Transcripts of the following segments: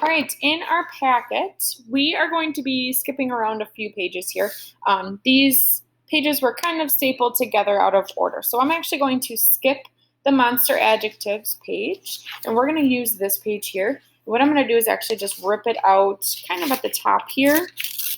All right, in our packet, we are going to be skipping around a few pages here. These pages were kind of stapled together out of order. So I'm actually going to skip the Monster Adjectives page, and we're going to use this page here. What I'm going to do is actually just rip it out kind of at the top here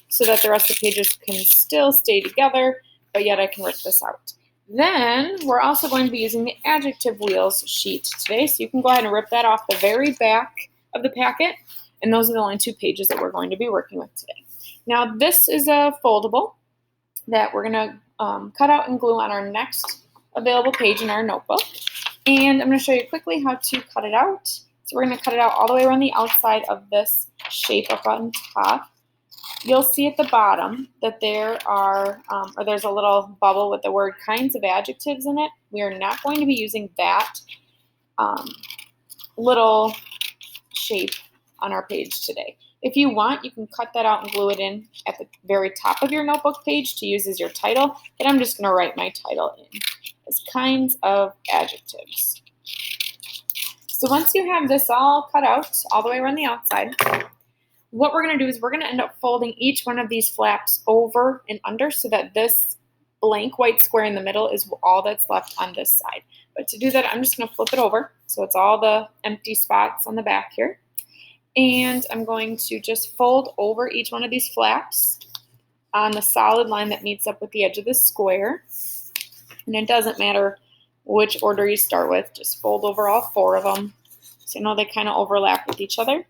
so that the rest of the pages can still stay together, but yet I can rip this out. Then we're also going to be using the Adjective Wheels sheet today, so you can go ahead and rip that off the very back of the packet, and those are the only two pages that we're going to be working with today. Now this is a foldable that we're going to cut out and glue on our next available page in our notebook, and I'm going to show you quickly how to cut it out. So we're going to cut it out all the way around the outside of this shape up on top. You'll see at the bottom that there are, or there's a little bubble with the word kinds of adjectives in it. We are not going to be using that little shape on our page today. If you want, you can cut that out and glue it in at the very top of your notebook page to use as your title, but I'm just going to write my title in as kinds of adjectives. So once you have this all cut out all the way around the outside, what we're going to do is we're going to end up folding each one of these flaps over and under so that this blank white square in the middle is all that's left on this side. But to do that, I'm just going to flip it over so it's all the empty spots on the back here. And I'm going to just fold over each one of these flaps on the solid line that meets up with the edge of the square. And it doesn't matter which order you start with, just fold over all four of them. So you know they kind of overlap with each other.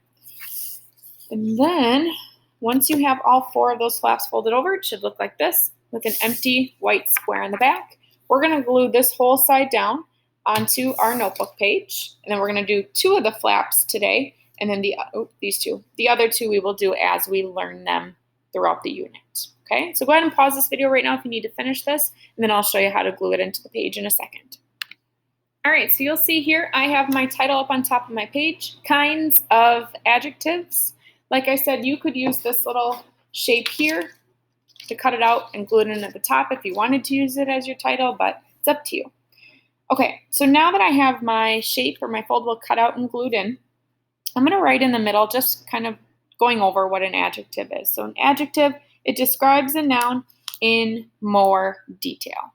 And then once you have all four of those flaps folded over, it should look like this with an empty white square in the back. We're going to glue this whole side down onto our notebook page. And then we're going to do two of the flaps today. And then these two. The other two we will do as we learn them throughout the unit. Okay, so go ahead and pause this video right now if you need to finish this, and then I'll show you how to glue it into the page in a second. All right, so you'll see here I have my title up on top of my page, kinds of adjectives. Like I said, you could use this little shape here to cut it out and glue it in at the top if you wanted to use it as your title, but it's up to you. Okay, so now that I have my shape or my foldable cut out and glued in, I'm going to write in the middle, just kind of going over what an adjective is. So an adjective, it describes a noun in more detail.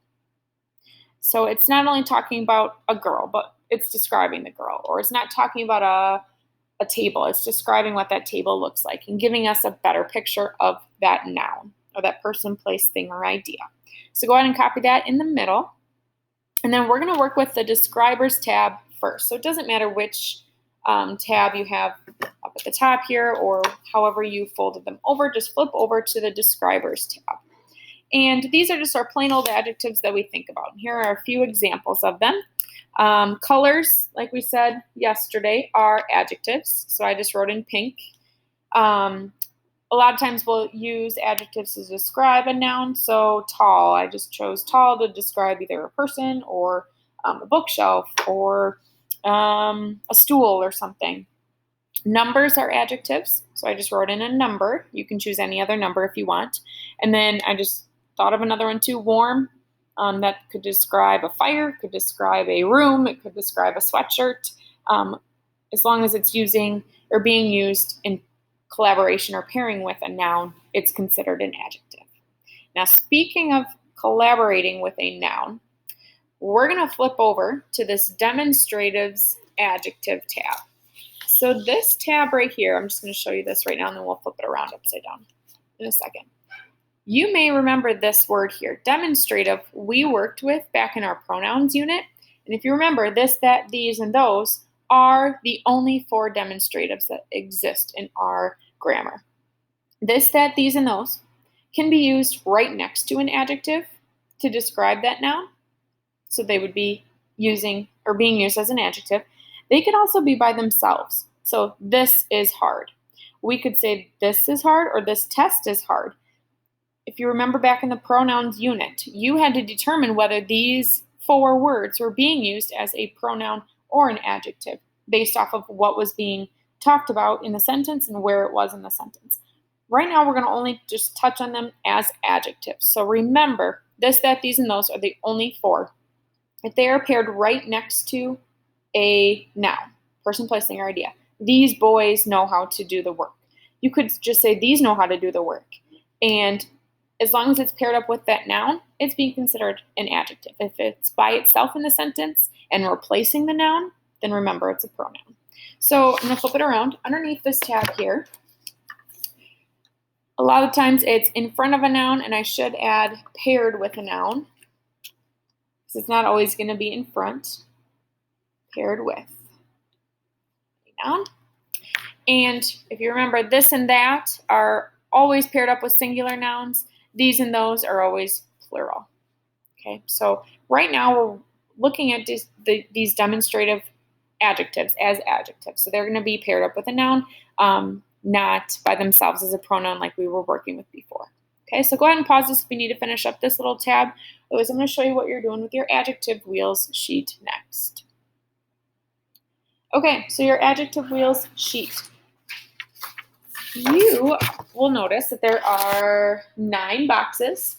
So it's not only talking about a girl, but it's describing the girl. Or it's not talking about a table. It's describing what that table looks like and giving us a better picture of that noun or that person, place, thing, or idea. So go ahead and copy that in the middle. And then we're going to work with the describers tab first. So it doesn't matter which tab you have up at the top here or however you folded them over, just flip over to the describers tab. And these are just our plain old adjectives that we think about. And here are a few examples of them. Colors, like we said yesterday, are adjectives. So I just wrote in pink. A lot of times we'll use adjectives to describe a noun. So tall, I just chose tall to describe either a person or a bookshelf or a stool or something. Numbers are adjectives, so I just wrote in a number. You can choose any other number if you want. And then I just thought of another one too, warm. That could describe a fire, could describe a room, it could describe a sweatshirt. As long as it's using or being used in collaboration or pairing with a noun, it's considered an adjective. Now, speaking of collaborating with a noun, we're going to flip over to this demonstratives adjective tab. So this tab right here, I'm just going to show you this right now and then we'll flip it around upside down in a second. You may remember this word here, demonstrative, we worked with back in our pronouns unit. And if you remember, this, that, these, and those are the only four demonstratives that exist in our grammar. This, that, these, and those can be used right next to an adjective to describe that noun. So they would be using or being used as an adjective. They could also be by themselves. So this is hard. We could say this is hard or this test is hard. If you remember back in the pronouns unit, you had to determine whether these four words were being used as a pronoun or an adjective based off of what was being talked about in the sentence and where it was in the sentence. Right now, we're going to only just touch on them as adjectives. So remember, this, that, these, and those are the only four. If they are paired right next to a noun, person, place, thing, or idea, these boys know how to do the work. You could just say these know how to do the work. And as long as it's paired up with that noun, it's being considered an adjective. If it's by itself in the sentence and replacing the noun, then remember it's a pronoun. So I'm going to flip it around. Underneath this tab here, a lot of times it's in front of a noun, and I should add paired with a noun, because it's not always going to be in front. Paired with a noun. And if you remember, this and that are always paired up with singular nouns. These and those are always plural. Okay, so right now we're looking at these demonstrative adjectives as adjectives. So they're going to be paired up with a noun, not by themselves as a pronoun like we were working with before. Okay, so go ahead and pause this if you need to finish up this little tab. Otherwise, I'm going to show you what you're doing with your adjective wheels sheet next. Okay, so your adjective wheels sheet. You will notice that there are 9 boxes,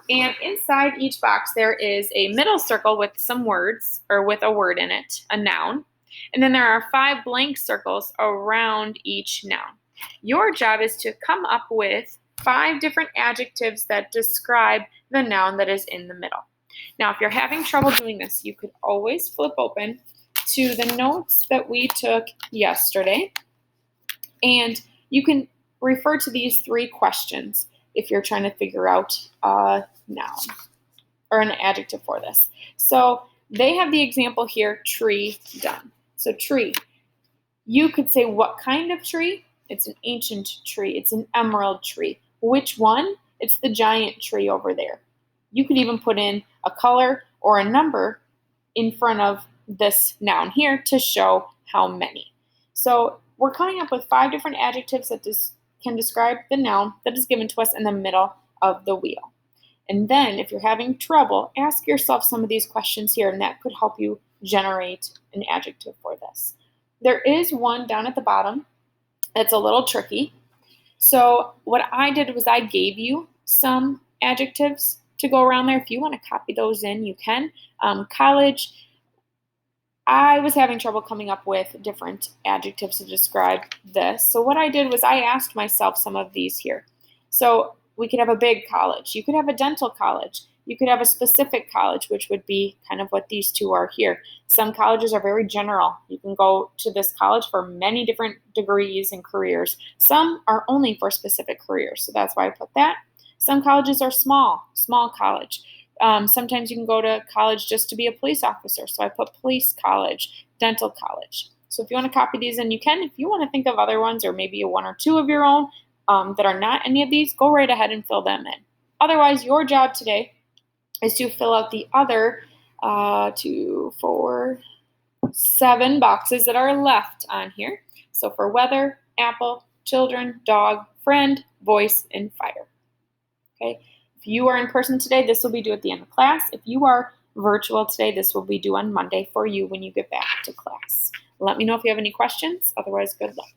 and inside each box there is a middle circle with some words, or with a word in it, a noun, and then there are 5 blank circles around each noun. Your job is to come up with 5 different adjectives that describe the noun that is in the middle. Now, if you're having trouble doing this, you could always flip open to the notes that we took yesterday, and you can refer to these 3 questions if you're trying to figure out a noun or an adjective for this. So they have the example here, tree, done. So tree, you could say what kind of tree? It's an ancient tree. It's an emerald tree. Which one? It's the giant tree over there. You could even put in a color or a number in front of this noun here to show how many. So we're coming up with 5 different adjectives that can describe the noun that is given to us in the middle of the wheel. And then if you're having trouble, ask yourself some of these questions here, and that could help you generate an adjective for this. There is one down at the bottom that's a little tricky. So what I did was I gave you some adjectives to go around there. If you want to copy those in, you can. College, I was having trouble coming up with different adjectives to describe this. So what I did was I asked myself some of these here. So we could have a big college. You could have a dental college. You could have a specific college, which would be kind of what these 2 are here. Some colleges are very general. You can go to this college for many different degrees and careers. Some are only for specific careers, so that's why I put that. Some colleges are small college. Sometimes you can go to college just to be a police officer, so I put police college, dental college. So if you want to copy these in, you can. If you want to think of other ones, or maybe 1 or 2 of your own that are not any of these, go right ahead and fill them in. Otherwise, your job today is to fill out the other 2, 4, 7 boxes that are left on here. So for weather, apple, children, dog, friend, voice, and fire. Okay. If you are in person today, this will be due at the end of class. If you are virtual today, this will be due on Monday for you when you get back to class. Let me know if you have any questions. Otherwise, good luck.